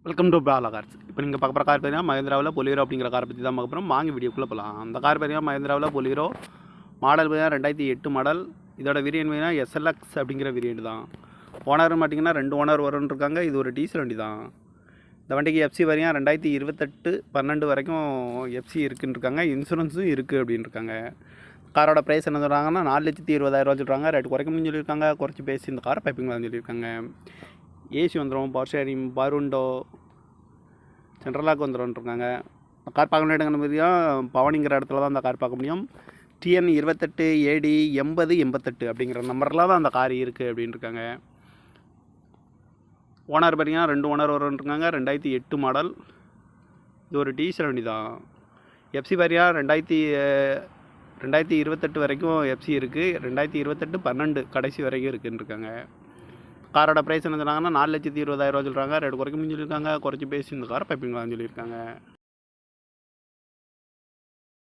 Welcome to Bala cars. இப்போ நீங்கள் பார்க்குற கார் பார்த்தீங்கன்னா மஹேந்திராவில் பொலிரோ அப்படிங்கிற காரை பற்றி தான் பார்க்க போகிறோம். வாங்கி வீடியோக்குள்ளே போகலாம். அந்த கார் பார்த்தீங்கன்னா மஹேந்திராவில் பொலிரோ மாடல் பார்த்தீங்கன்னா 2008 மாடல். இதோட வேரியன்ட் பார்த்தீங்கன்னா எஸ்எல்எக்ஸ் அப்படிங்கிற வேரியன்ட் தான். ஓனர்னு பார்த்தீங்கன்னா 2 ஓனர் வரும்னு இருக்காங்க. இது ஒரு டீசல் வண்டி தான். இந்த வண்டிக்கு எஃப்சி வரையும் 2028 12 வரைக்கும் எஃப்சி இருக்குன்னு இருக்காங்க. இன்சூரன்ஸும் இருக்குது அப்படின்னு இருக்காங்க. காரோட ப்ரைஸ் என்ன சொல்கிறாங்கன்னா 4,20,000 சொல்கிறாங்க. ரேட்டு குறைக்க முடியும்னு சொல்லியிருக்காங்க. குறைச்சி பேசி இந்த காரை பைப்பிங்களான்னு சொல்லியிருக்காங்க. ஏசி வந்துடும், power steering, power window, central lock வந்துடும்ன்ருக்காங்க. கார் பார்க்க முடியும் மாதிரியும் பவனிங்கிற இடத்துல தான் அந்த கார் பார்க்க முடியும். TN 28 AD 80 88 அப்படிங்கிற நம்பரில் தான் அந்த கார் இருக்குது அப்படின்னு இருக்காங்க. ஓனர் பார்த்தீங்கன்னா 2 ஓனர் வரும்ன்ருக்காங்க. 2008 மாடல். இது ஒரு டீசல் வண்டி தான். எஃப்சி பாரியா 2028 வரைக்கும் எஃப்சி இருக்குது. 2028 12 கடைசி வரைக்கும் இருக்குன்னு இருக்காங்க. காரோட ப்ரைஸ் என்ன சொன்னாங்கன்னா 4,20,000 சொல்கிறாங்க. ரேட்டு குறைக்க முடியும் சொல்லியிருக்காங்க. குறைச்சி பேசி இந்த காரை பைப்பிங்களான்னு சொல்லியிருக்காங்க.